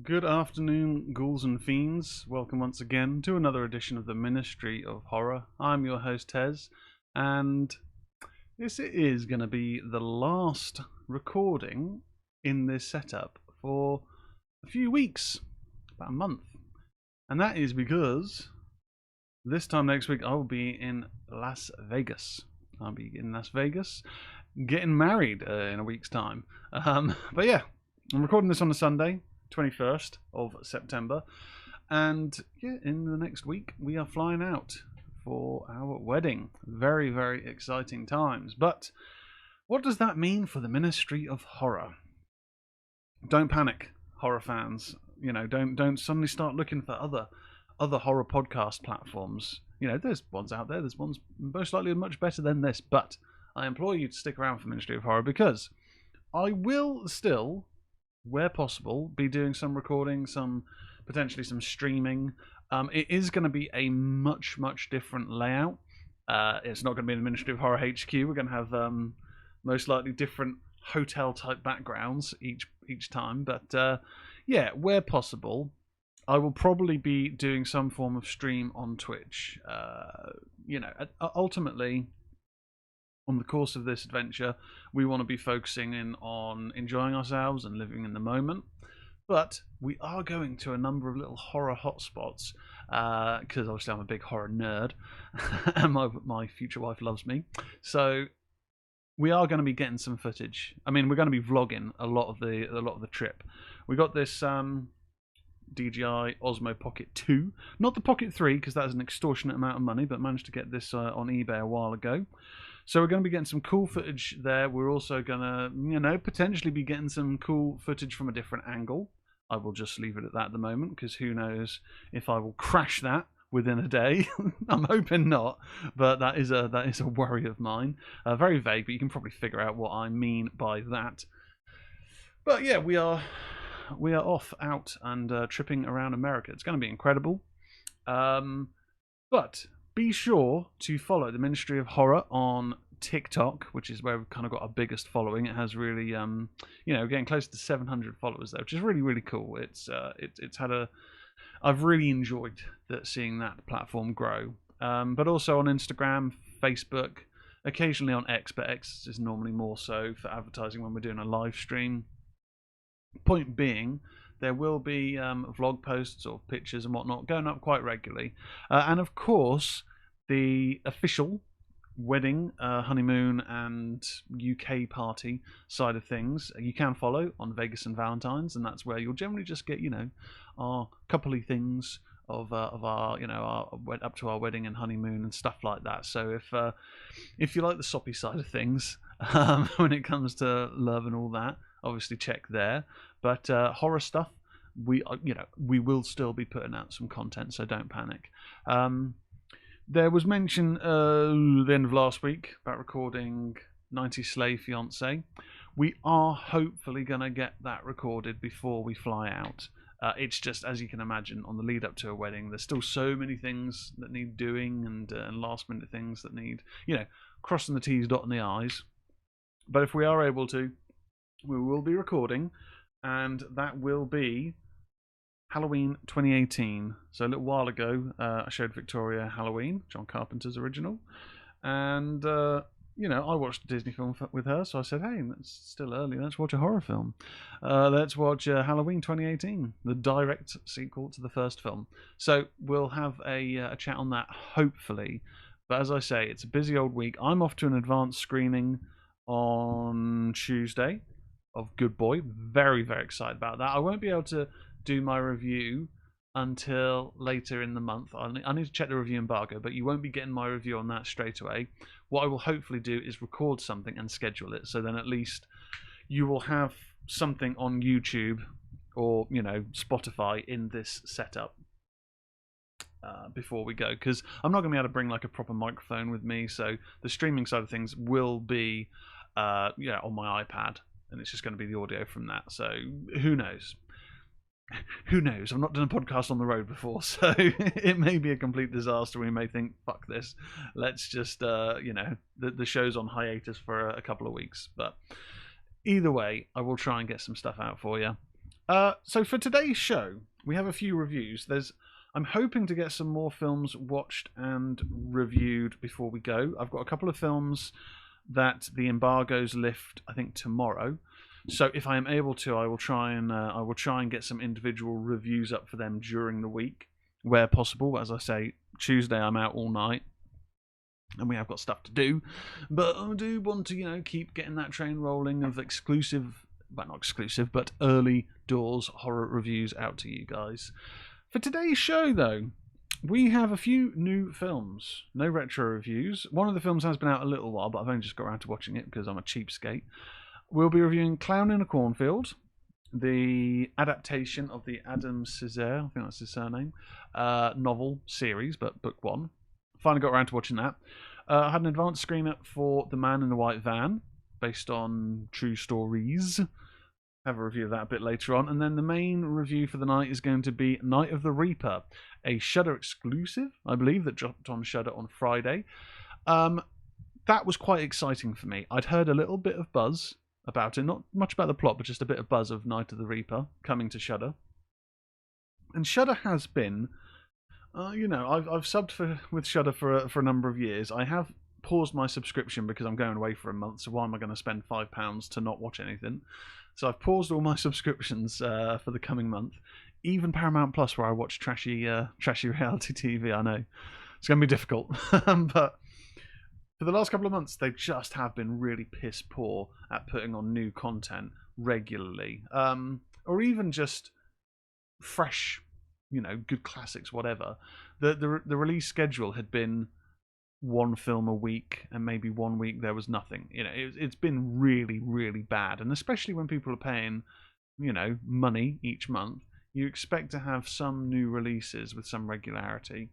Good afternoon, ghouls and fiends. Welcome once again to another edition of the Ministry of Horror. I'm your host, Tez, and this is going to be the last recording in this setup for a few weeks, about a month. And that is because this time next week I will be in Las Vegas. I'll be in Las Vegas getting married in a week's time. But yeah, I'm recording this on a Sunday. 21st of September, and yeah, in the next week we are flying out for our wedding. Very, very exciting times. But what does that mean for the Ministry of Horror? Don't panic, horror fans. Don't suddenly start looking for other horror podcast platforms. There's ones out there. There's ones most likely much better than this. But I implore you to stick around for Ministry of Horror, because I will still, where possible, be doing some recording, potentially some streaming. It is going to be a much different layout. It's not going to be in the Ministry of Horror HQ. We're going to have most likely different hotel type backgrounds each time. But yeah, where possible, I will probably be doing some form of stream on Twitch. Ultimately, on the course of this adventure, we want to be focusing in on enjoying ourselves and living in the moment. But we are going to a number of little horror hotspots, because obviously I'm a big horror nerd, and my future wife loves me. So we are going to be getting some footage. I mean, we're going to be vlogging a lot of the trip. We got this DJI Osmo Pocket 2, not the Pocket 3, because that is an extortionate amount of money, but managed to get this on eBay a while ago. So we're going to be getting some cool footage there. We're also going to, potentially be getting some cool footage from a different angle. I will just leave it at that at the moment, because who knows if I will crash that within a day. I'm hoping not, but that is a worry of mine. Very vague, but you can probably figure out what I mean by that. But yeah, we are off out and tripping around America. It's going to be incredible. But be sure to follow the Ministry of Horror on TikTok, which is where we've kind of got our biggest following. It has really, getting close to 700 followers there, which is really cool. I've really enjoyed seeing that platform grow. But also on Instagram, Facebook, occasionally on X, but X is normally more so for advertising when we're doing a live stream. Point being, there will be vlog posts or pictures and whatnot going up quite regularly. And of course, the official wedding, honeymoon, and UK party side of things, you can follow on Vegas and Valentine's, and that's where you'll generally just get, our coupley things of our, our up to our wedding and honeymoon and stuff like that. So if you like the soppy side of things, when it comes to love and all that, obviously check there. But horror stuff, we will still be putting out some content, so don't panic. There was mention the end of last week about recording 90 Slay Fiance. We are hopefully going to get that recorded before we fly out. It's just, as you can imagine, on the lead up to a wedding, there's still so many things that need doing, and last minute things that need, crossing the T's, dotting the I's. But if we are able to, we will be recording, and that will be Halloween 2018. So a little while ago, I showed Victoria Halloween, John Carpenter's original, and I watched a Disney film with her. So I said, "Hey, it's still early. Let's watch a horror film. Let's watch Halloween 2018, the direct sequel to the first film." So we'll have a chat on that, hopefully. But as I say, it's a busy old week. I'm off to an advanced screening on Tuesday of Good Boy. Very excited about that. I won't be able to do my review until later in the month. I need to check the review embargo, but you won't be getting my review on that straight away. What I will hopefully do is record something and schedule it, so then at least you will have something on YouTube or Spotify in this setup before we go, because I'm not going to be able to bring like a proper microphone with me, so the streaming side of things will be on my iPad, and it's just going to be the audio from that. So who knows? Who knows? I've not done a podcast on the road before, so it may be a complete disaster. We may think, fuck this, let's just the show's on hiatus for a couple of weeks. But either way, I will try and get some stuff out for you. So for today's show, we have a few reviews. I'm hoping to get some more films watched and reviewed before we go. I've got a couple of films that the embargoes lift, I think, tomorrow. So if I am able to, I will try and get some individual reviews up for them during the week, where possible. As I say, Tuesday I'm out all night, and we have got stuff to do. But I do want to, keep getting that train rolling of exclusive, well, not exclusive, but early doors horror reviews out to you guys. For today's show, though, we have a few new films. No retro reviews. One of the films has been out a little while, but I've only just got around to watching it because I'm a cheapskate. We'll be reviewing Clown in a Cornfield, the adaptation of the Adam Cesare, I think that's his surname, novel series, but book one. Finally got around to watching that. I had an advanced screener for The Man in the White Van, based on true stories. Have a review of that a bit later on. And then the main review for the night is going to be Night of the Reaper, a Shudder exclusive, I believe, that dropped on Shudder on Friday. That was quite exciting for me. I'd heard a little bit of buzz about it, not much about the plot, but just a bit of buzz of Night of the Reaper coming to Shudder. And Shudder has been, I've subbed with Shudder for a number of years. I have paused my subscription because I'm going away for a month, so why am I going to spend £5 to not watch anything? So I've paused all my subscriptions for the coming month, even Paramount Plus, where I watch trashy reality TV. I know it's going to be difficult, but for the last couple of months, they just have been really piss poor at putting on new content regularly, or even just fresh, good classics, whatever. The release schedule had been one film a week, and maybe 1 week there was nothing. It's been really, really bad, and especially when people are paying, money each month, you expect to have some new releases with some regularity.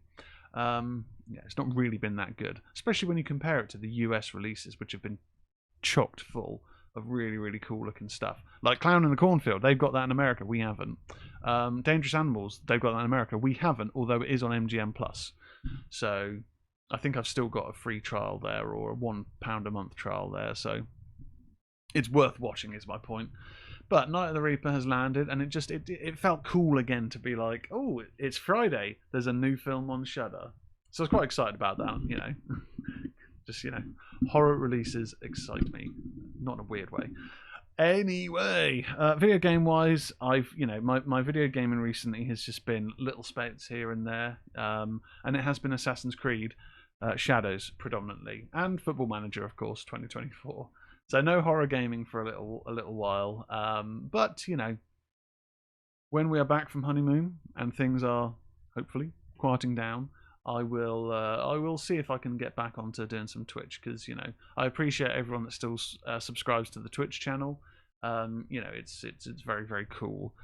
It's not really been that good, especially when you compare it to the US releases, which have been chocked full of really, really cool looking stuff. Like Clown in the Cornfield, they've got that in America, we haven't. Dangerous Animals, they've got that in America, we haven't, although it is on MGM Plus. So I think I've still got a free trial there, or a £1 a month trial there, so it's worth watching is my point. But Night of the Reaper has landed, and it felt cool again to be like, oh, it's Friday, there's a new film on Shudder. So I was quite excited about that, Just, horror releases excite me, not in a weird way. Anyway, video game wise, my video gaming recently has just been little spats here and there, and it has been Assassin's Creed Shadows predominantly, and Football Manager, of course, 2024. So no horror gaming for a little while, but when we are back from honeymoon and things are hopefully quieting down, I will see if I can get back onto doing some Twitch, because I appreciate everyone that still subscribes to the Twitch channel. It's very, very cool,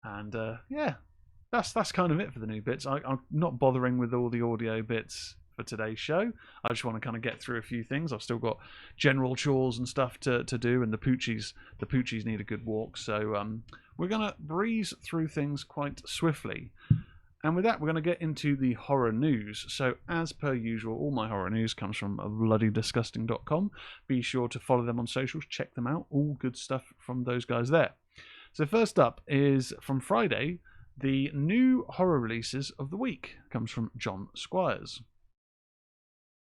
and that's kind of it for the new bits. I'm not bothering with all the audio bits for today's show. I just want to kind of get through a few things. I've still got general chores and stuff to do, and the poochies need a good walk, so we're gonna breeze through things quite swiftly. And with that, we're going to get into the horror news. So, as per usual, all my horror news comes from bloodydisgusting.com. Be sure to follow them on socials, check them out. All good stuff from those guys there. So, first up is from Friday, the new horror releases of the week. Comes from John Squires.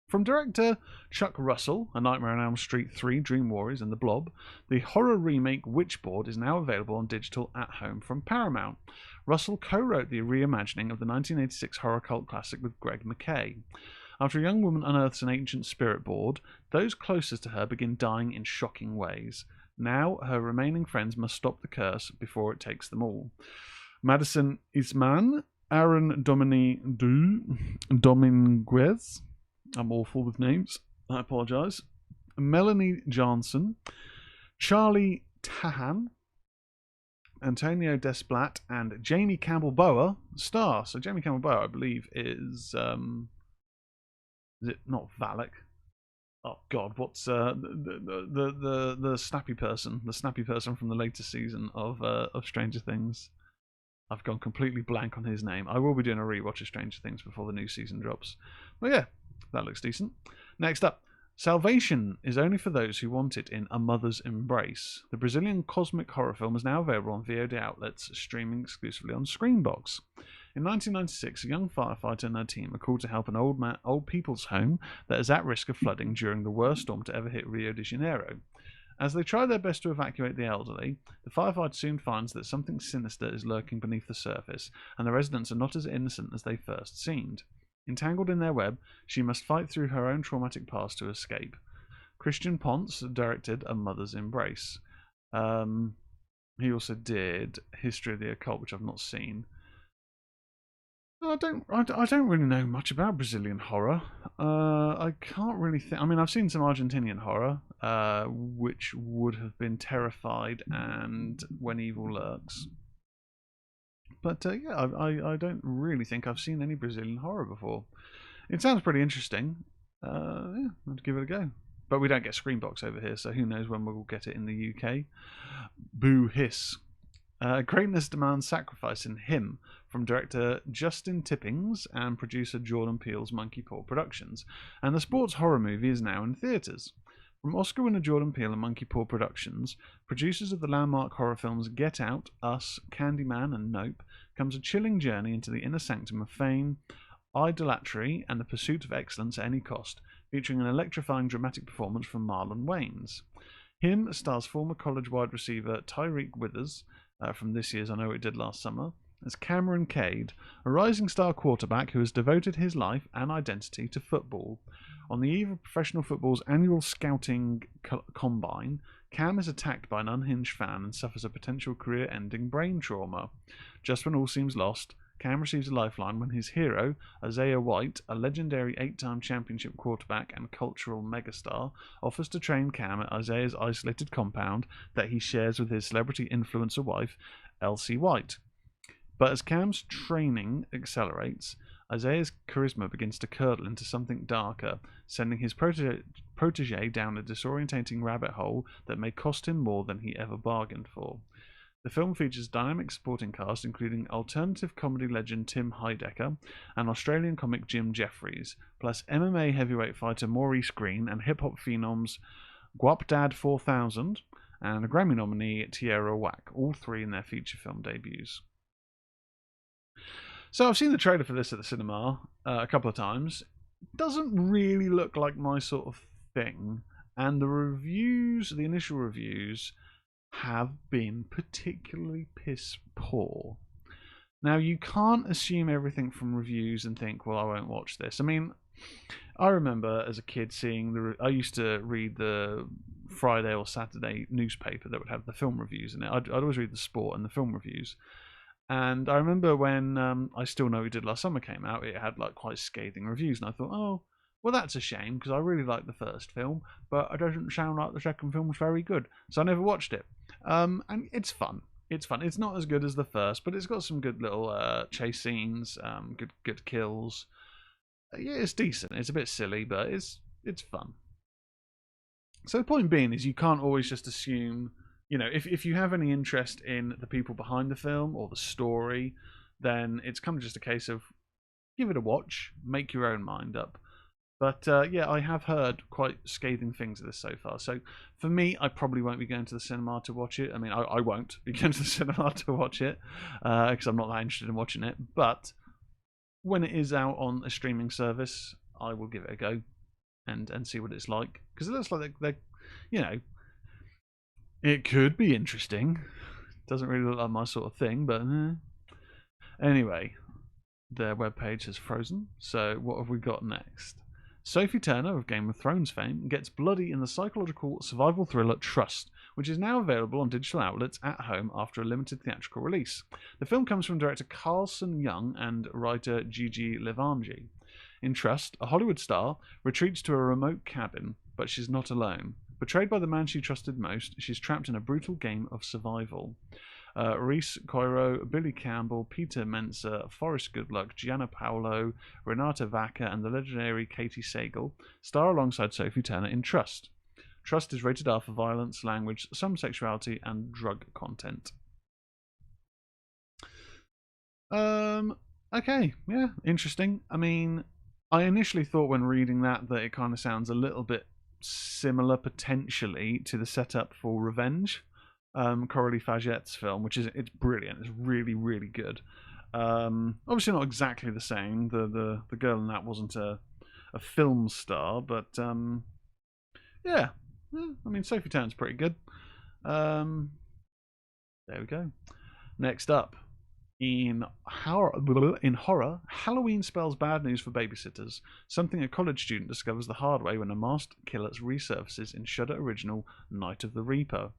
From director Chuck Russell, A Nightmare on Elm Street 3, Dream Warriors, and The Blob, the horror remake Witchboard is now available on digital at home from Paramount. Russell co-wrote the reimagining of the 1986 horror cult classic with Greg McKay. After a young woman unearths an ancient spirit board, those closest to her begin dying in shocking ways. Now, her remaining friends must stop the curse before it takes them all. Madison Isman, Aaron Dominguez, I'm awful with names, I apologise, Melanie Johnson, Charlie Tahan, Antonio Desplat, and Jamie Campbell-Bower star. So Jamie Campbell-Bower, I believe, is it not Valak? Oh God, what's the snappy person? The snappy person from the latest season of Stranger Things. I've gone completely blank on his name. I will be doing a rewatch of Stranger Things before the new season drops. But yeah, that looks decent. Next up, Salvation is only for those who want it in A Mother's Embrace. The Brazilian cosmic horror film is now available on VOD outlets, streaming exclusively on Screenbox. In 1996, a young firefighter and her team are called to help an old people's home that is at risk of flooding during the worst storm to ever hit Rio de Janeiro. As they try their best to evacuate the elderly, the firefighter soon finds that something sinister is lurking beneath the surface, and the residents are not as innocent as they first seemed. Entangled in their web, she must fight through her own traumatic past to escape. Christian Ponce directed A Mother's Embrace. He also did History of the Occult, which I've not seen. I don't really know much about Brazilian horror. I can't really think. I mean, I've seen some Argentinian horror, which would have been Terrified and When Evil Lurks. But yeah, I don't really think I've seen any Brazilian horror before. It sounds pretty interesting. Yeah, I'd give it a go. But we don't get Screenbox over here, so who knows when we'll get it in the UK. Boo hiss. Greatness Demands Sacrifice in Him from director Justin Tippings and producer Jordan Peele's Monkey Paw Productions. And the sports horror movie is now in theatres. From Oscar winner Jordan Peele and Monkey Paw Productions, producers of the landmark horror films Get Out, Us, Candyman, and Nope, comes a chilling journey into the inner sanctum of fame, idolatry, and the pursuit of excellence at any cost, featuring an electrifying dramatic performance from Marlon Wayans. Him stars former college wide receiver Tyreek Withers, from this year's I Know What It Did Last Summer, as Cameron Cade, a rising star quarterback who has devoted his life and identity to football. On the eve of professional football's annual scouting combine, Cam is attacked by an unhinged fan and suffers a potential career-ending brain trauma. Just when all seems lost, Cam receives a lifeline when his hero, Isaiah White, a legendary 8-time championship quarterback and cultural megastar, offers to train Cam at Isaiah's isolated compound that he shares with his celebrity influencer wife, Elsie White. But as Cam's training accelerates, Isaiah's charisma begins to curdle into something darker, sending his protege down a disorientating rabbit hole that may cost him more than he ever bargained for. The film features a dynamic supporting cast including alternative comedy legend Tim Heidecker and Australian comic Jim Jeffries, plus MMA heavyweight fighter Maurice Green and hip-hop phenoms Guapdad 4000 and a Grammy nominee Tierra Whack, all three in their feature film debuts. So I've seen the trailer for this at the cinema a couple of times. It doesn't really look like my sort of thing, and the initial reviews, have been particularly piss poor. Now, you can't assume everything from reviews and think, well, I won't watch this. I mean, I remember as a kid seeing I used to read the Friday or Saturday newspaper that would have the film reviews in it. I'd always read the sport and the film reviews. And I remember when I Still Know What We Did Last Summer came out, it had like quite scathing reviews, and I thought, oh, well, that's a shame because I really liked the first film, but it doesn't sound like the second film was very good, so I never watched it. And it's fun. It's fun. It's not as good as the first, but it's got some good little chase scenes, good kills. Yeah, it's decent. It's a bit silly, but it's fun. So the point being is you can't always just assume, you know, if you have any interest in the people behind the film or the story, then it's kind of just a case of give it a watch, make your own mind up. But yeah, I have heard quite scathing things of this so far. So for me, I probably won't be going to the cinema to watch it. I mean, I won't be going to the cinema to watch it because I'm not that interested in watching it. But when it is out on a streaming service, I will give it a go and see what it's like. Because it looks like they're, you know, it could be interesting. Doesn't really look like my sort of thing, but anyway, their webpage has frozen. So what have we got next? Sophie Turner of Game of Thrones fame gets bloody in the psychological survival thriller Trust, which is now available on digital outlets at home after a limited theatrical release. The film comes from director Carlson Young and writer Gigi Levangie. In Trust, a Hollywood star retreats to a remote cabin, but she's not alone. Betrayed by the man she trusted most, she's trapped in a brutal game of survival. Reese Coiro, Billy Campbell, Peter Mensa, Forrest Goodluck, Gianna Paolo, Renata Vaca, and the legendary Katie Sagal star alongside Sophie Turner in Trust. Trust is rated R for violence, language, some sexuality, and drug content. Okay, yeah, interesting. I mean, I initially thought when reading that it kind of sounds a little bit similar potentially to the setup for Revenge, Coralie Faget's film, it's brilliant. It's really, really good. Obviously not exactly the same. The girl in that wasn't a film star, but yeah. I mean, Sophie Turner's pretty good. There we go. Next up, in horror, Halloween spells bad news for babysitters. Something a college student discovers the hard way when a masked killer resurfaces in Shudder original Night of the Reaper.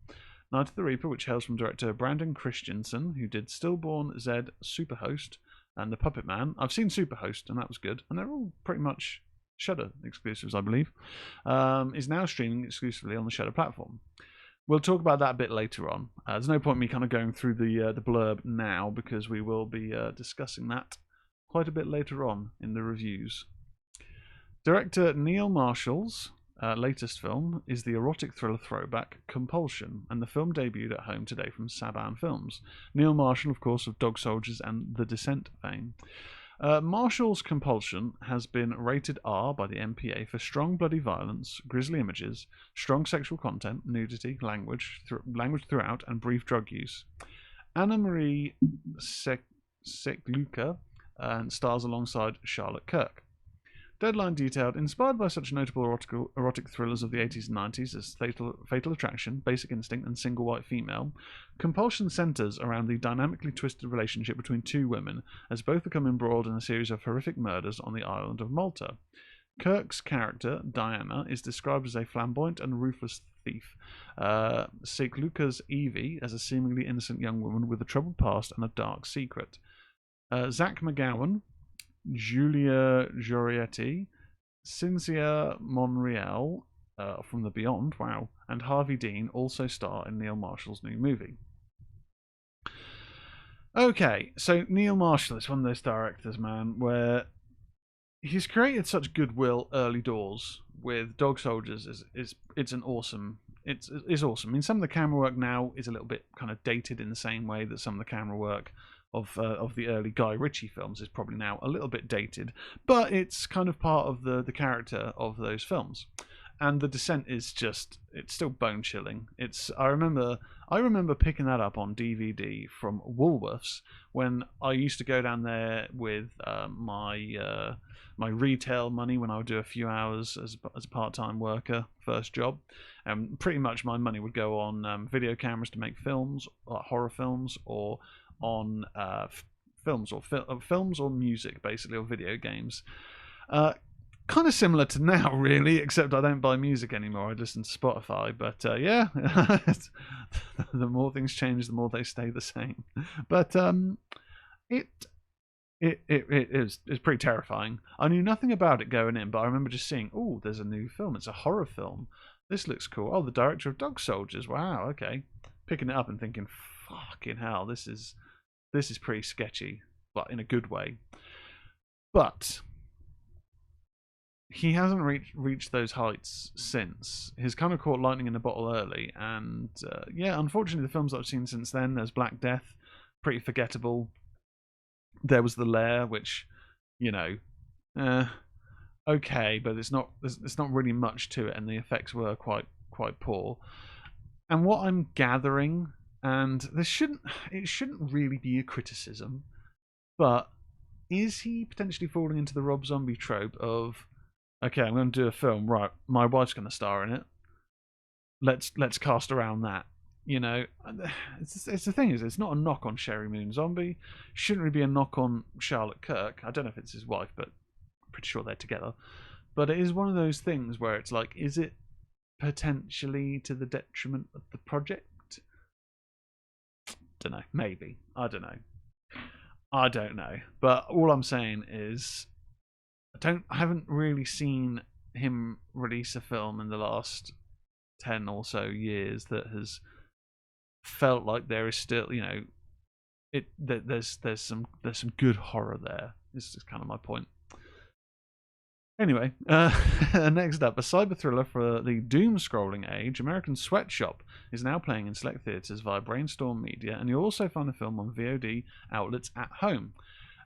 Night of the Reaper, which hails from director Brandon Christensen, who did Stillborn, Zed, Superhost, and The Puppet Man. I've seen Superhost, and that was good. And they're all pretty much Shudder exclusives, I believe. Is now streaming exclusively on the Shudder platform. We'll talk about that a bit later on. There's no point in me kind of going through the blurb now, because we will be discussing that quite a bit later on in the reviews. Director Neil Marshall's latest film is the erotic thriller throwback Compulsion, and the film debuted at home today from Saban Films. Neil Marshall, of course, of Dog Soldiers and The Descent fame. Marshall's Compulsion has been rated R by the MPA for strong bloody violence, grisly images, strong sexual content, nudity, language throughout, and brief drug use. Anna Marie Sekluka stars alongside Charlotte Kirk. Deadline detailed, inspired by such notable erotic thrillers of the 80s and 90s as Fatal Attraction, Basic Instinct, and Single White Female, Compulsion centers around the dynamically twisted relationship between two women as both become embroiled in a series of horrific murders on the island of Malta. Kirk's character, Diana, is described as a flamboyant and ruthless thief. Sekluka's Evie as a seemingly innocent young woman with a troubled past and a dark secret. Zach McGowan, Julia Giorietti, Cynthia Monreal from The Beyond, wow, and Harvey Dean also star in Neil Marshall's new movie. Okay, so Neil Marshall is one of those directors, man, where he's created such goodwill early doors with Dog Soldiers. It's awesome. It's awesome. I mean, some of the camera work now is a little bit kind of dated in the same way that some of the camera work of the early Guy Ritchie films is probably now a little bit dated, but it's kind of part of the character of those films. And The Descent is it's still bone chilling. I remember picking that up on DVD from Woolworths when I used to go down there with my retail money when I would do a few hours as a part-time worker, first job. Pretty much my money would go on video cameras to make films, horror films, or on films or music, basically, or video games. Kind of similar to now, really, except I don't buy music anymore. I listen to Spotify. But yeah, the more things change, the more they stay the same. But it's pretty terrifying. I knew nothing about it going in, but I remember just seeing, oh, there's a new film. It's a horror film. This looks cool. Oh, the director of Dog Soldiers. Wow, okay. Picking it up and thinking, fucking hell, this is pretty sketchy, but in a good way. But he hasn't reached those heights since. He's kind of caught lightning in a bottle early, and yeah, unfortunately, the films that I've seen since then, there's Black Death, pretty forgettable. There was The Lair, which, okay, but it's not really much to it, and the effects were quite poor. And what I'm gathering, and it shouldn't really be a criticism, but is he potentially falling into the Rob Zombie trope of, okay, I'm going to do a film, right, my wife's going to star in it, let's cast around that, it's the thing is, it's not a knock on Sherry Moon Zombie, shouldn't really be a knock on Charlotte Kirk. I don't know if it's his wife, but I'm pretty sure they're together. But it is one of those things where it's like, is it potentially to the detriment of the project? Don't know, maybe, I don't know, but all I'm saying is I haven't really seen him release a film in the last 10 or so years that has felt like there is still, there's some good horror there. This is kind of my point. Anyway, next up, a cyber thriller for the doom-scrolling age, American Sweatshop, is now playing in select theatres via Brainstorm Media, and you'll also find the film on VOD outlets at home.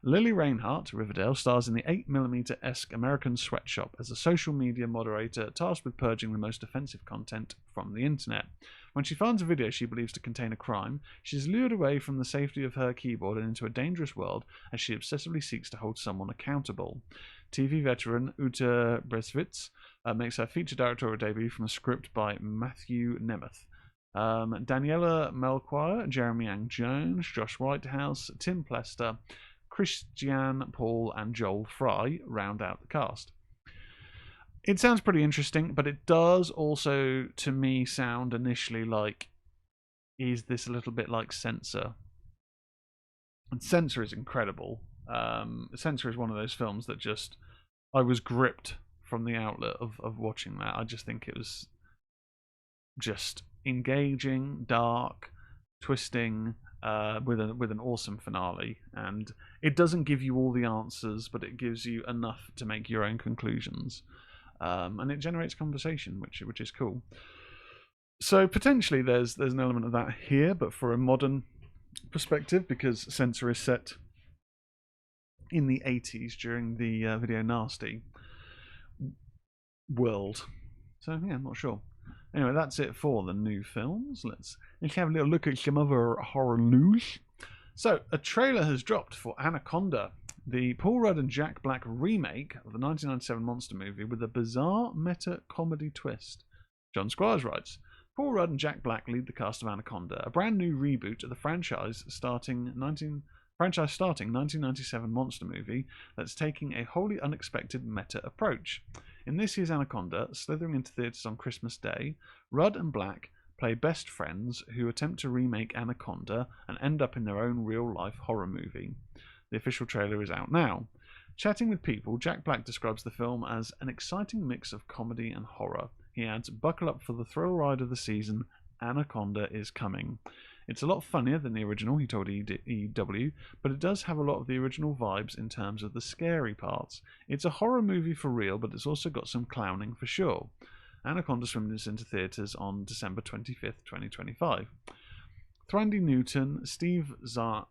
Lily Reinhart, Riverdale, stars in the 8mm-esque American Sweatshop as a social media moderator tasked with purging the most offensive content from the internet. When she finds a video she believes to contain a crime, she is lured away from the safety of her keyboard and into a dangerous world as she obsessively seeks to hold someone accountable. TV veteran Ute Breswitz makes her feature directorial debut from a script by Matthew Nemeth. Daniela Melchior, Jeremy Ang Jones, Josh Whitehouse, Tim Plester, Christiane Paul, and Joel Fry round out the cast. It sounds pretty interesting, but it does also, to me, sound initially like, is this a little bit like Censor? And Censor is incredible. Censor is one of those films that just, I was gripped from the outlet of watching that. I just think it was just engaging, dark, twisting, with an awesome finale. And it doesn't give you all the answers, but it gives you enough to make your own conclusions. And it generates conversation, which is cool. So potentially there's an element of that here, but for a modern perspective, because Censor is set in the 80s during the Video Nasty world. So yeah, I'm not sure. Anyway, that's it for the new films. Let's have a little look at some other horror news. So, a trailer has dropped for Anaconda, the Paul Rudd and Jack Black remake of the 1997 monster movie with a bizarre meta-comedy twist. John Squires writes, Paul Rudd and Jack Black lead the cast of Anaconda, a brand new reboot of the franchise starting 1997 monster movie that's taking a wholly unexpected meta approach. In this year's Anaconda, slithering into theatres on Christmas Day, Rudd and Black play best friends who attempt to remake Anaconda and end up in their own real-life horror movie. The official trailer is out now. Chatting with People, Jack Black describes the film as an exciting mix of comedy and horror. He adds, buckle up for the thrill ride of the season, Anaconda is coming. It's a lot funnier than the original, he told EW, but it does have a lot of the original vibes in terms of the scary parts. It's a horror movie for real, but it's also got some clowning for sure. Anaconda swims into theatres on December 25th, 2025. Thrandy Newton, Steve Zahn,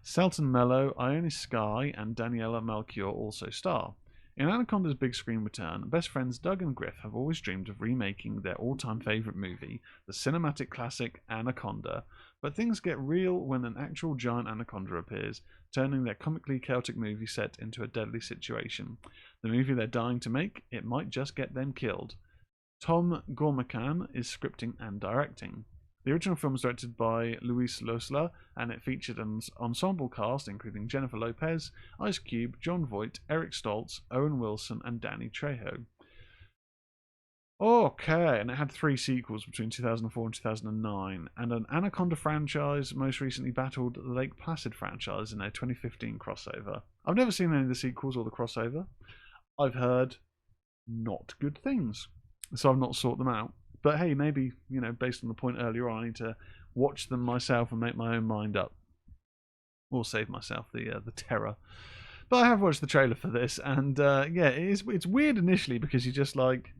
Selton Mello, Ione Skye, and Daniela Melchior also star. In Anaconda's big screen return, best friends Doug and Griff have always dreamed of remaking their all-time favourite movie, the cinematic classic Anaconda, but things get real when an actual giant anaconda appears, turning their comically chaotic movie set into a deadly situation. The movie they're dying to make, it might just get them killed. Tom Gormican is scripting and directing. The original film was directed by Luis Losla, and it featured an ensemble cast including Jennifer Lopez, Ice Cube, Jon Voight, Eric Stoltz, Owen Wilson, and Danny Trejo. Okay, and it had 3 sequels between 2004 and 2009, and an Anaconda franchise most recently battled the Lake Placid franchise in a 2015 crossover. I've never seen any of the sequels or the crossover. I've heard not good things, so I've not sought them out. But hey, maybe, based on the point earlier on, I need to watch them myself and make my own mind up. Or save myself the terror. But I have watched the trailer for this, and it's weird initially because you're just like,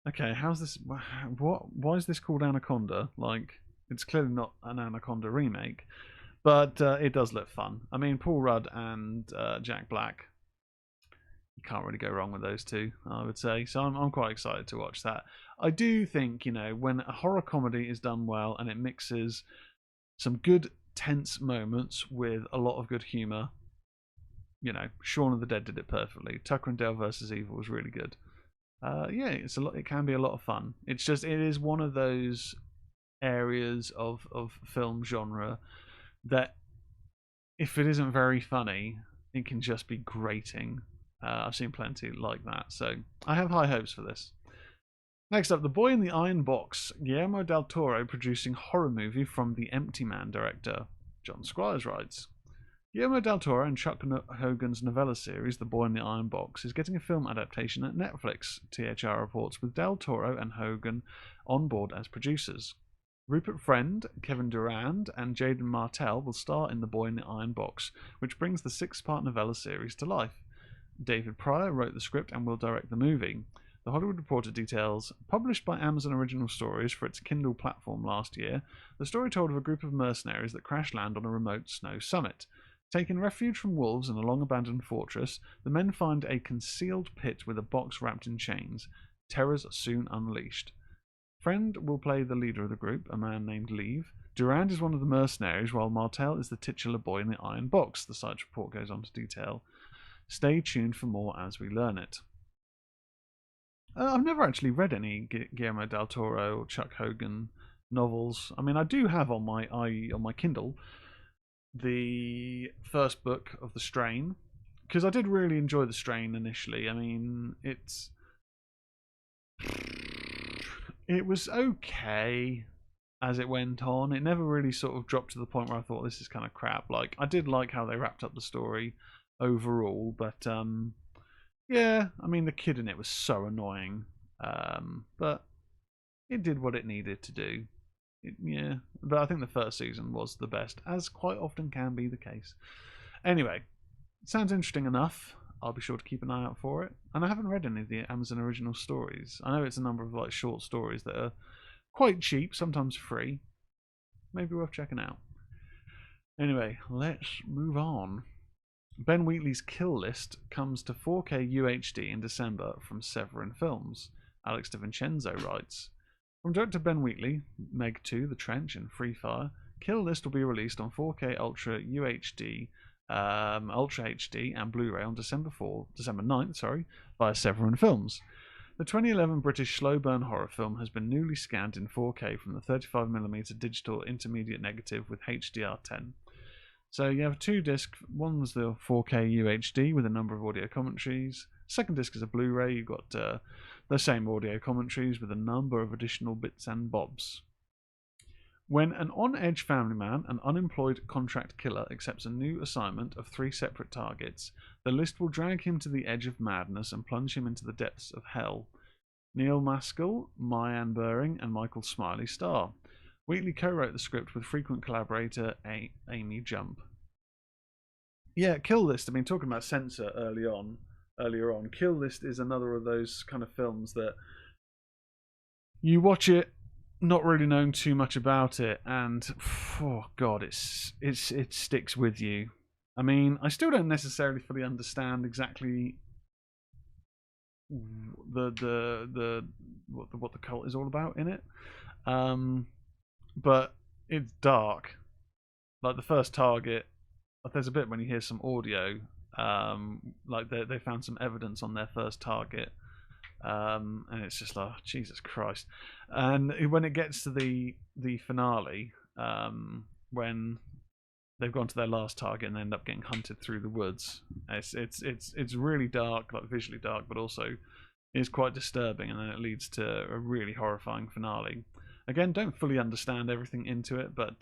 okay, how's this? Why is this called Anaconda? Like, it's clearly not an Anaconda remake, but it does look fun. I mean, Paul Rudd and Jack Black, you can't really go wrong with those two, I would say. So I'm quite excited to watch that. I do think, when a horror comedy is done well and it mixes some good tense moments with a lot of good humour, Shaun of the Dead did it perfectly. Tucker and Dale vs. Evil was really good. It's a lot. It can be a lot of fun. It's just, it is one of those areas of film genre that if it isn't very funny, it can just be grating. I've seen plenty like that, so I have high hopes for this. Next up, The Boy in the Iron Box. Guillermo del Toro producing horror movie from The Empty Man director. John Squires writes, Guillermo del Toro and Chuck Hogan's novella series, The Boy in the Iron Box, is getting a film adaptation at Netflix, THR reports, with del Toro and Hogan on board as producers. Rupert Friend, Kevin Durand, and Jaden Martell will star in The Boy in the Iron Box, which brings the 6-part novella series to life. David Pryor wrote the script and will direct the movie. The Hollywood Reporter details, published by Amazon Original Stories for its Kindle platform last year, the story told of a group of mercenaries that crash land on a remote snow summit. Taking refuge from wolves in a long-abandoned fortress, the men find a concealed pit with a box wrapped in chains. Terrors are soon unleashed. Friend will play the leader of the group, a man named Leave. Durand is one of the mercenaries, while Martel is the titular boy in the iron box, the site's report goes on to detail. Stay tuned for more as we learn it. I've never actually read any Guillermo del Toro or Chuck Hogan novels. I mean, I do have on my Kindle the first book of The Strain, because I did really enjoy The Strain initially. I mean, it was okay as it went on. It never really sort of dropped to the point where I thought this is kind of crap. Like, I did like how they wrapped up the story overall, but yeah, I mean, the kid in it was so annoying, but it did what it needed to do. Yeah, but I think the first season was the best, as quite often can be the case. Anyway, it sounds interesting enough. I'll be sure to keep an eye out for it. And I haven't read any of the Amazon original stories. I know it's a number of like short stories that are quite cheap, sometimes free. Maybe worth checking out. Anyway, let's move on. Ben Wheatley's Kill List comes to 4K UHD in December from Severin Films. Alex DeVincenzo writes, from director Ben Wheatley, Meg 2, The Trench, and Free Fire, Kill List will be released on 4K Ultra UHD, Ultra HD, and Blu-ray on December 9th, via Severin Films. The 2011 British slow burn horror film has been newly scanned in 4K from the 35mm digital intermediate negative with HDR10. So you have two discs. One's the 4K UHD with a number of audio commentaries. Second disc is a Blu-ray. You've got the same audio commentaries with a number of additional bits and bobs. When an on-edge family man, an unemployed contract killer, accepts a new assignment of 3 separate targets, the list will drag him to the edge of madness and plunge him into the depths of hell. Neil Maskell, Mayanne Buring, and Michael Smiley star. Wheatley co-wrote the script with frequent collaborator Amy Jump. Yeah, Kill List. I mean, talking about censor earlier on, Kill List is another of those kind of films that you watch it not really knowing too much about it, and oh god, it sticks with you. I mean, I still don't necessarily fully understand exactly what the cult is all about in it, but it's dark. Like the first target, there's a bit when you hear some audio, like they found some evidence on their first target. And it's just like, oh, Jesus Christ. And when it gets to the finale, when they've gone to their last target and they end up getting hunted through the woods, it's really dark, like visually dark, but also is quite disturbing, and then it leads to a really horrifying finale. Again, don't fully understand everything into it, but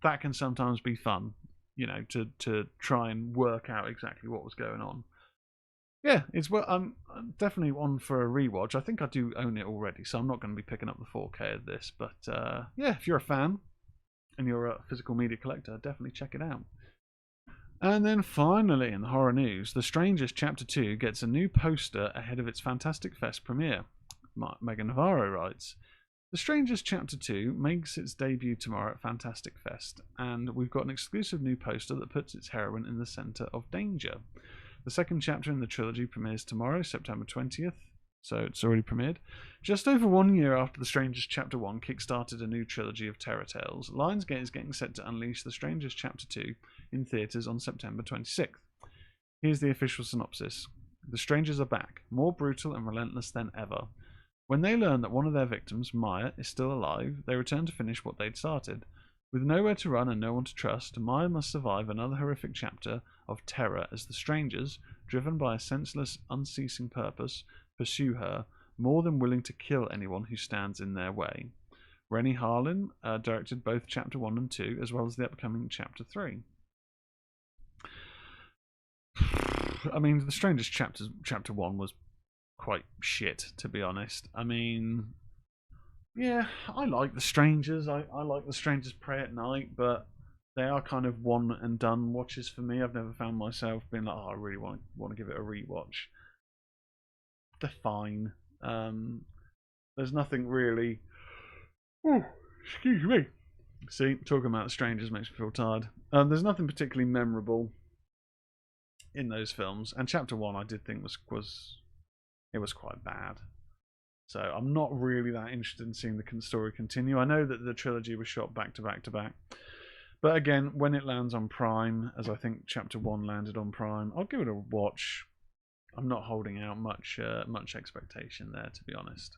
that can sometimes be fun, you know, to try and work out exactly what was going on. Yeah, it's well. I'm definitely on for a rewatch. I think I do own it already, so I'm not going to be picking up the 4K of this. But yeah, if you're a fan and you're a physical media collector, definitely check it out. And then finally, in the horror news, The Strangers Chapter 2 gets a new poster ahead of its Fantastic Fest premiere. Megan Navarro writes, The Strangers Chapter 2 makes its debut tomorrow at Fantastic Fest, and we've got an exclusive new poster that puts its heroine in the centre of danger. The second chapter in the trilogy premieres tomorrow, September 20th, so it's already premiered. Just over 1 year after The Strangers Chapter 1 kickstarted a new trilogy of terror tales, Lionsgate is getting set to unleash The Strangers Chapter 2 in theatres on September 26th. Here's the official synopsis. The Strangers are back, more brutal and relentless than ever. When they learn that one of their victims, Maya, is still alive, they return to finish what they'd started. With nowhere to run and no one to trust, Maya must survive another horrific chapter of terror as the strangers, driven by a senseless, unceasing purpose, pursue her, more than willing to kill anyone who stands in their way. Rennie Harlin directed both Chapter 1 and 2, as well as the upcoming Chapter 3. I mean, The Strangers Chapter 1 was quite shit, to be honest. I mean, yeah, I like The Strangers. I like The Strangers Pray at Night, but they are kind of one and done watches for me. I've never found myself being like, oh, I really want to give it a rewatch. They're fine. There's nothing really. Oh, excuse me. See, talking about strangers makes me feel tired. There's nothing particularly memorable in those films, and Chapter One I did think was quite bad. So I'm not really that interested in seeing the story continue. I know that the trilogy was shot back to back to back, but again, when it lands on Prime, as I think Chapter One landed on Prime, I'll give it a watch. I'm not holding out much expectation there, to be honest.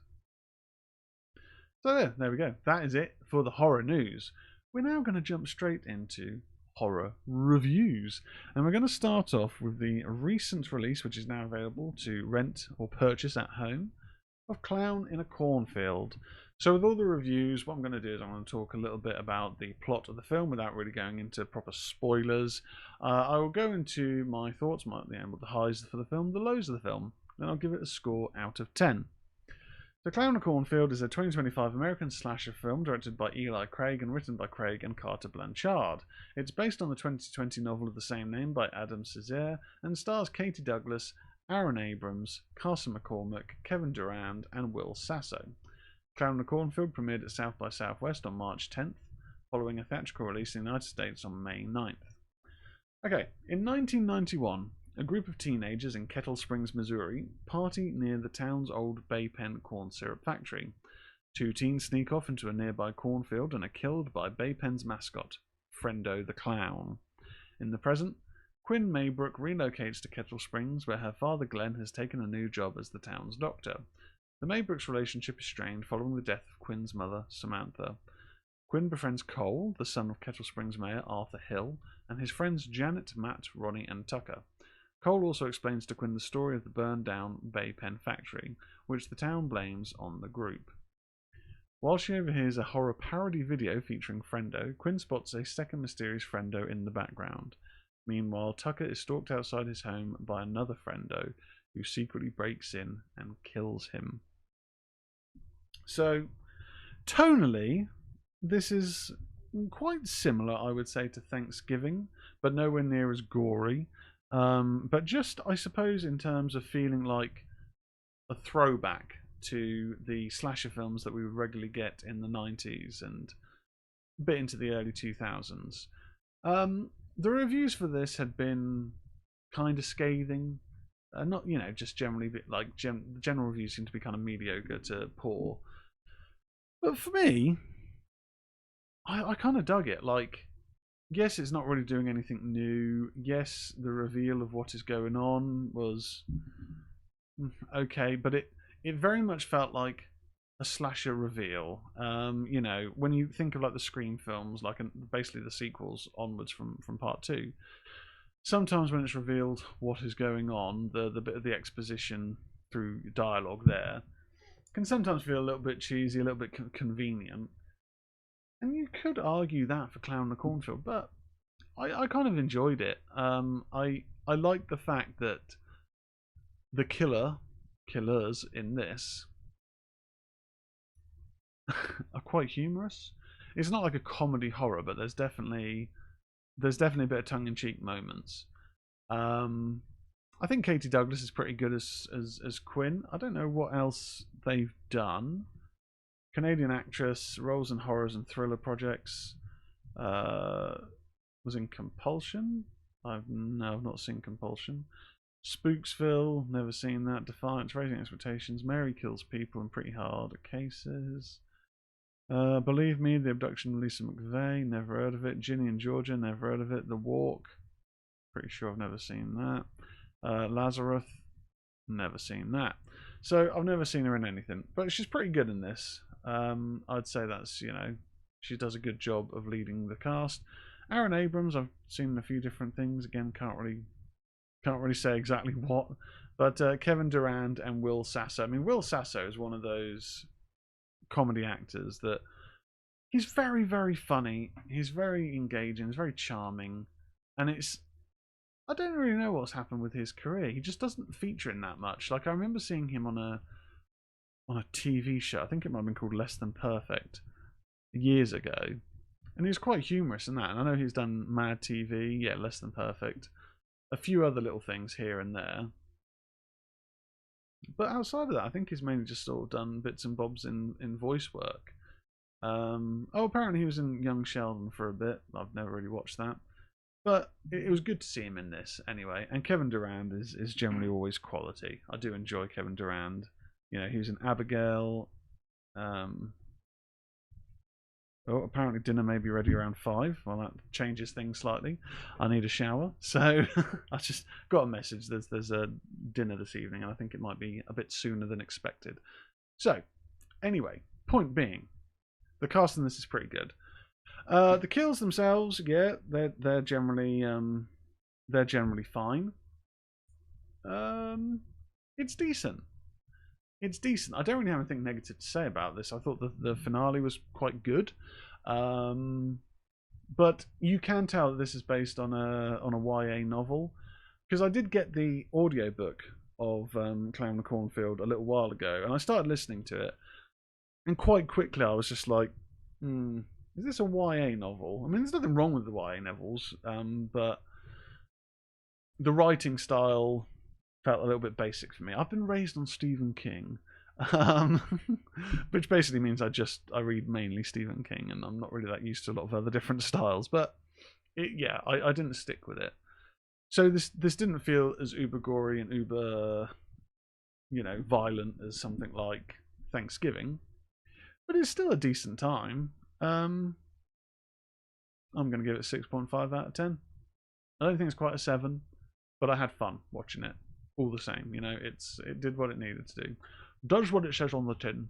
So there we go. That is it for the horror news. We're now going to jump straight into horror reviews, and we're going to start off with the recent release, which is now available to rent or purchase at home, of Clown in a Cornfield. So with all the reviews, what I'm going to do is I'm going to talk a little bit about the plot of the film without really going into proper spoilers. I will go into my thoughts, the highs for the film, the lows of the film, then I'll give it a score out of 10. The Clown in a Cornfield is a 2025 American slasher film directed by Eli Craig and written by Craig and Carter Blanchard. It's based on the 2020 novel of the same name by Adam Cesare and stars Katie Douglas, Aaron Abrams, Carson McCormick, Kevin Durand, and Will Sasso. Clown in a Cornfield premiered at South by Southwest on March 10th, following a theatrical release in the United States on May 9th. Okay, in 1991, a group of teenagers in Kettle Springs, Missouri, party near the town's old Bay Pen corn syrup factory. Two teens sneak off into a nearby cornfield and are killed by Bay Pen's mascot, Friendo the Clown. In the present, Quinn Maybrook relocates to Kettle Springs, where her father Glenn has taken a new job as the town's doctor. The Maybrooks' relationship is strained following the death of Quinn's mother, Samantha. Quinn befriends Cole, the son of Kettle Springs Mayor Arthur Hill, and his friends Janet, Matt, Ronnie, and Tucker. Cole also explains to Quinn the story of the burned-down Bay Pen factory, which the town blames on the group. While she overhears a horror parody video featuring Friendo, Quinn spots a second mysterious Friendo in the background. Meanwhile, Tucker is stalked outside his home by another Friendo, who secretly breaks in and kills him. So, tonally, this is quite similar, I would say, to Thanksgiving, but nowhere near as gory. But just, I suppose, in terms of feeling like a throwback to the slasher films that we would regularly get in the 90s and a bit into the early 2000s. The reviews for this had been kind of scathing. Not, just generally, like, the general reviews seem to be kind of mediocre to poor. But for me, I kind of dug it. Like, yes, it's not really doing anything new. Yes, the reveal of what is going on was okay, but it very much felt like a slasher reveal. When you think of like the Scream films, like basically the sequels onwards from part two, sometimes when it's revealed what is going on, the bit of the exposition through dialogue there can sometimes feel a little bit cheesy, a little bit convenient. And you could argue that for Clown in the Cornfield, but I kind of enjoyed it. I like the fact that the killers in this are quite humorous. It's not like a comedy horror, but there's definitely a bit of tongue-in-cheek moments. I think Katie Douglas is pretty good as Quinn. I don't know what else they've done. Canadian actress, roles in horrors and thriller projects. Was in Compulsion. I've not seen Compulsion. Spooksville, never seen that. Defiance, Raising Expectations. Mary Kills People and Pretty Hard Cases. Believe Me, The Abduction of Lisa McVeigh, never heard of it. Ginny and Georgia, never heard of it. The Walk, pretty sure I've never seen that. Lazarus, never seen that. So I've never seen her in anything, but she's pretty good in this. I'd say that's, she does a good job of leading the cast. Aaron Abrams, I've seen a few different things. Again, can't really say exactly what, but Kevin Durand and Will Sasso. I mean, Will Sasso is one of those comedy actors that he's very, very funny. He's very engaging. He's very charming, and I don't really know what's happened with his career. He just doesn't feature in that much. Like, I remember seeing him on a TV show. I think it might have been called Less Than Perfect years ago, and he was quite humorous in that. And I know he's done Mad TV, yeah, Less Than Perfect, a few other little things here and there. But outside of that, I think he's mainly just sort of done bits and bobs in voice work. Apparently he was in Young Sheldon for a bit. I've never really watched that. But it was good to see him in this anyway. And Kevin Durand is generally always quality. I do enjoy Kevin Durand. You know, he was in Abigail. Um, apparently dinner may be ready around 5. Well, that changes things slightly. I need a shower. So I just got a message. There's a dinner this evening, and I think it might be a bit sooner than expected. So, anyway, point being, the cast in this is pretty good. The kills themselves, yeah, they're generally fine. It's decent. It's decent. I don't really have anything negative to say about this. I thought the finale was quite good, but you can tell that this is based on a YA novel, because I did get the audiobook of Clown and Cornfield a little while ago, and I started listening to it, and quite quickly I was just like, is this a YA novel? I mean, there's nothing wrong with the YA novels, but the writing style felt a little bit basic for me. I've been raised on Stephen King, which basically means I read mainly Stephen King, and I'm not really that used to a lot of other different styles. But I didn't stick with it. So this didn't feel as uber gory and uber, violent as something like Thanksgiving, but it's still a decent time. I'm going to give it 6.5 out of 10. I don't think it's quite a 7, but I had fun watching it all the same. It did what it needed to do. Does what it says on the tin.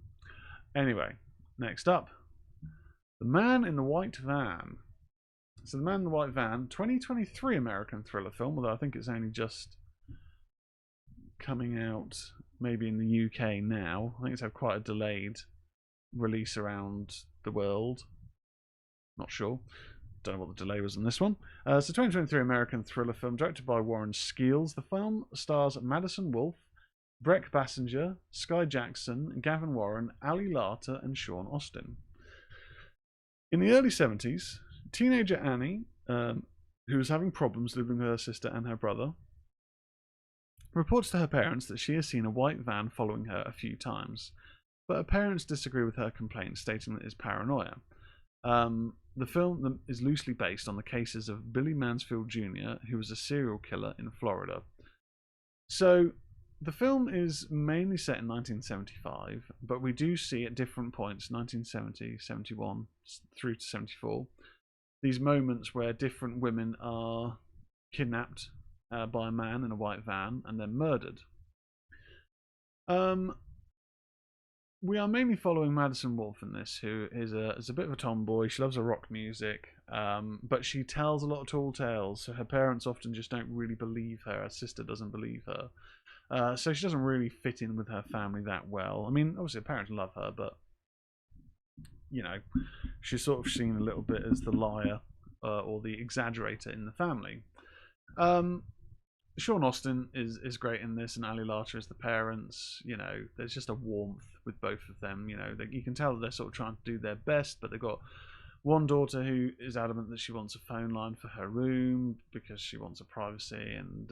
Anyway, next up, The Man in the White Van. So The Man in the White Van, 2023 American thriller film, although I think it's only just coming out maybe in the UK now. I think it's had quite a delayed release around the world. Not sure. Don't know what the delay was on this one. So 2023 American thriller film directed by Warren Skeels. The film stars Madison Wolfe, Breck Bassinger, Sky Jackson, Gavin Warren, Ali Larter, and Sean Austin. In the early 70s, teenager Annie, who was having problems living with her sister and her brother, reports to her parents that she has seen a white van following her a few times, but her parents disagree with her complaints, stating that it's paranoia. The film is loosely based on the cases of Billy Mansfield Jr., who was a serial killer in Florida. So the film is mainly set in 1975, but we do see at different points, 1970, 71, through to 74, these moments where different women are kidnapped by a man in a white van and then murdered. We are mainly following Madison Wolfe in this, who is a bit of a tomboy. She loves her rock music, but she tells a lot of tall tales, so her parents often just don't really believe her. Her sister doesn't believe her. So she doesn't really fit in with her family that well. I mean, obviously her parents love her, but, she's sort of seen a little bit as the liar or the exaggerator in the family. Sean Austin is great in this, and Ali Larter is the parents. There's just a warmth with both of them. You can tell that they're sort of trying to do their best, but they've got one daughter who is adamant that she wants a phone line for her room because she wants her privacy, and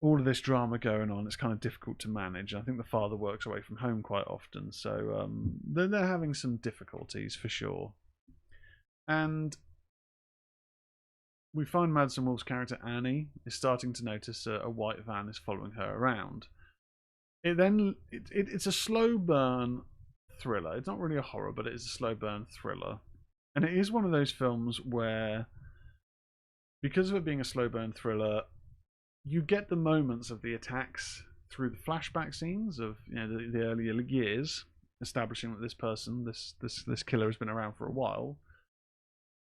all of this drama going on. It's kind of difficult to manage. I think the father works away from home quite often, so they're having some difficulties for sure. And we find Madison Wolfe's character Annie is starting to notice a white van is following her around. It's a slow burn thriller. It's not really a horror, but it is a slow burn thriller. And it is one of those films where, because of it being a slow burn thriller, you get the moments of the attacks through the flashback scenes of the earlier years, establishing that this person, this killer, has been around for a while.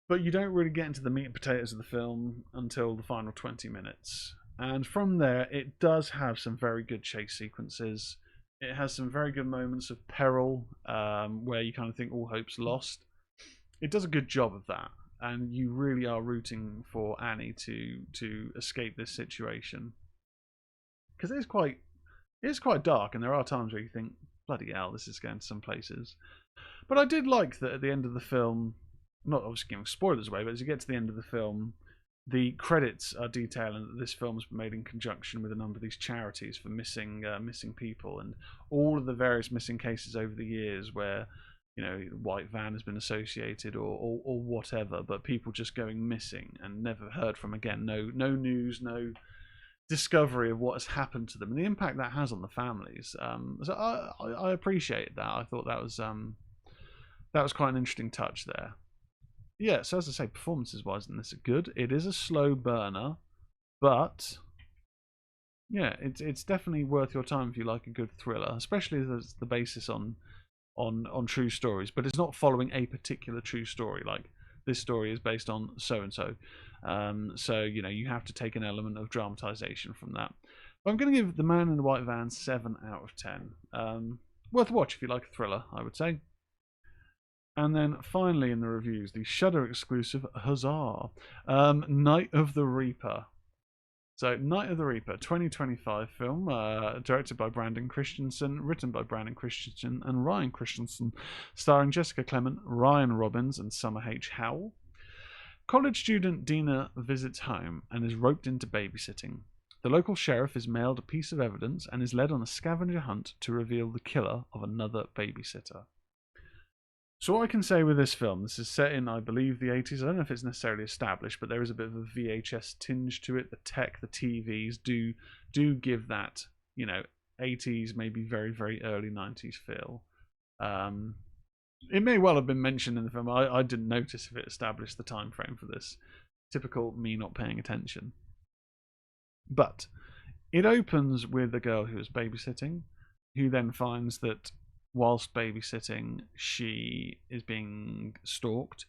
But you don't really get into the meat and potatoes of the film until the final 20 minutes. And from there, it does have some very good chase sequences. It has some very good moments of peril, where you kind of think all hope's lost. It does a good job of that. And you really are rooting for Annie to escape this situation. Because it is quite dark, and there are times where you think, bloody hell, this is going to some places. But I did like that at the end of the film, not obviously giving spoilers away, but as you get to the end of the film, the credits are detailing that this film has been made in conjunction with a number of these charities for missing people, and all of the various missing cases over the years where white van has been associated or whatever, but people just going missing and never heard from again. No news, no discovery of what has happened to them, and the impact that has on the families. So I appreciate that. I thought that was quite an interesting touch there. Yeah, so as I say, performances wise, and this is good. It is a slow burner, but yeah, it's definitely worth your time if you like a good thriller, especially as the basis on true stories. But it's not following a particular true story. Like, this story is based on so and so. So you have to take an element of dramatization from that. But I'm going to give The Man in the White Van 7 out of 10. Worth a watch if you like a thriller, I would say. And then finally in the reviews, the Shudder exclusive Huzzah! Night of the Reaper. So, Night of the Reaper, 2025 film, directed by Brandon Christensen, written by Brandon Christensen and Ryan Christensen, starring Jessica Clement, Ryan Robbins, and Summer H. Howell. College student Dina visits home and is roped into babysitting. The local sheriff is mailed a piece of evidence and is led on a scavenger hunt to reveal the killer of another babysitter. So what I can say with this film, this is set in, I believe, the 80s. I don't know if it's necessarily established, but there is a bit of a VHS tinge to it. The tech, the TVs do give that, 80s, maybe very, very early 90s feel. It may well have been mentioned in the film. I didn't notice if it established the time frame for this. Typical me not paying attention. But it opens with a girl who is babysitting, who then finds that whilst babysitting, she is being stalked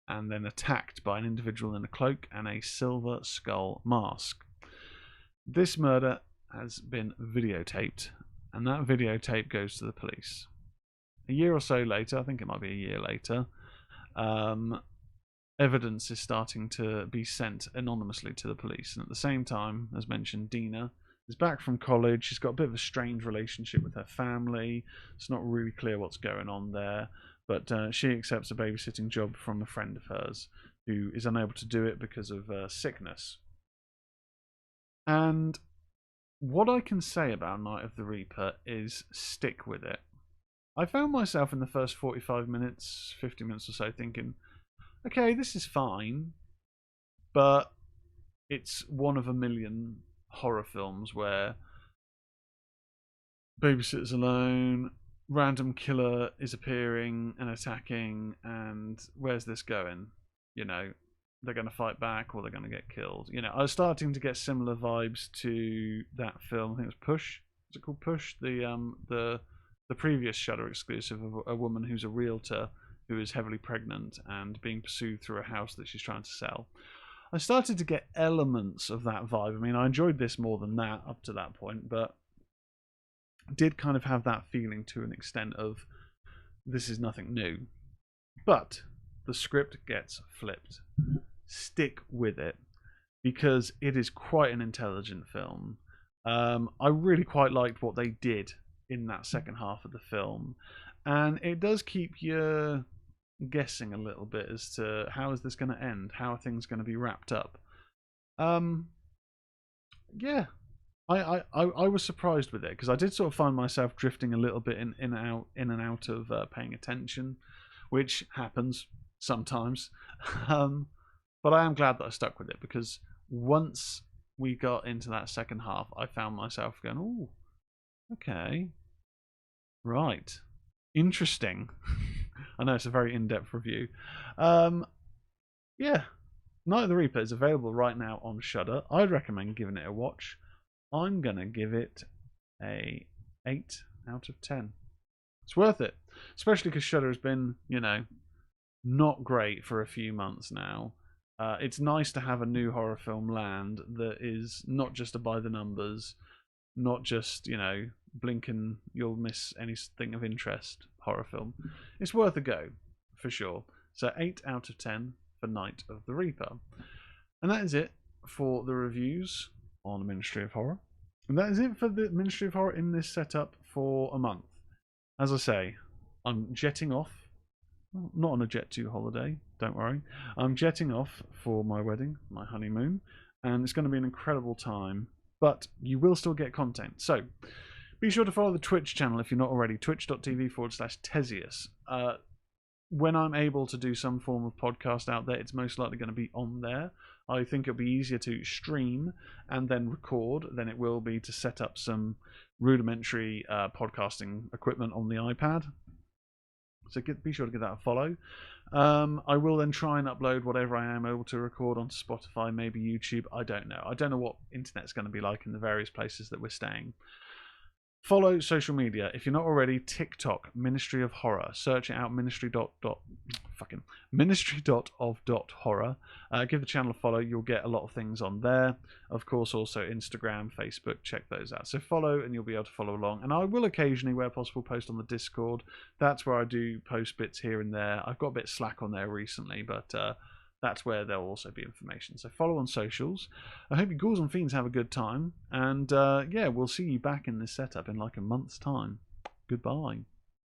and then attacked by an individual in a cloak and a silver skull mask. This murder has been videotaped, and that videotape goes to the police. A year or so later, I think it might be a year later, evidence is starting to be sent anonymously to the police. And at the same time, as mentioned, Dina is back from college. She's got a bit of a strange relationship with her family. It's not really clear what's going on there, but she accepts a babysitting job from a friend of hers who is unable to do it because of sickness. And what I can say about Night of the Reaper is stick with it. I found myself in the first 45 minutes, 50 minutes or so thinking, okay, this is fine, but it's one of a million horror films where babysitter's alone, random killer is appearing and attacking, and where's this going? They're going to fight back or they're going to get killed. I was starting to get similar vibes to that film. I think it was Push. Is it called Push? The previous Shudder exclusive of a woman who's a realtor who is heavily pregnant and being pursued through a house that she's trying to sell. I started to get elements of that vibe. I mean, I enjoyed this more than that up to that point, but did kind of have that feeling to an extent of this is nothing new. But the script gets flipped. Stick with it, because it is quite an intelligent film. I really quite liked what they did in that second half of the film, and it does keep you guessing a little bit as to how is this going to end, how are things going to be wrapped up. Yeah, I was surprised with it, because I did sort of find myself drifting a little bit in and out of paying attention, which happens sometimes. But I am glad that I stuck with it, because once we got into that second half, I found myself going, oh, okay, right, interesting. I know it's a very in-depth review. Yeah, Night of the Reaper is available right now on Shudder. I'd recommend giving it a watch. I'm going to give it a 8 out of 10. It's worth it, especially because Shudder has been, not great for a few months now. It's nice to have a new horror film land that is not just a by the numbers, not just, blink and you'll miss anything of interest horror film. It's worth a go, for sure. So 8 out of 10 for Night of the Reaper. And that is it for the reviews on Ministry of Horror. And that is it for the Ministry of Horror in this setup for a month. As I say, I'm jetting off. Well, not on a Jet2 holiday, don't worry. I'm jetting off for my wedding, my honeymoon, and it's going to be an incredible time, but you will still get content. So be sure to follow the Twitch channel if you're not already, twitch.tv/Tesius. when I'm able to do some form of podcast out there, it's most likely going to be on there. I think it'll be easier to stream and then record than it will be to set up some rudimentary podcasting equipment on the iPad. So be sure to give that a follow. I will then try and upload whatever I am able to record onto Spotify, maybe YouTube. I don't know. I don't know what internet's going to be like in the various places that we're staying. Follow social media. If you're not already, TikTok, Ministry of Horror. Search it out, ministry.of.horror. Give the channel a follow. You'll get a lot of things on there. Of course, also Instagram, Facebook. Check those out. So follow and you'll be able to follow along. And I will occasionally, where possible, post on the Discord. That's where I do post bits here and there. I've got a bit slack on there recently, but that's where there'll also be information. So follow on socials. I hope you ghouls and fiends have a good time. And yeah, we'll see you back in this setup in like a month's time. Goodbye.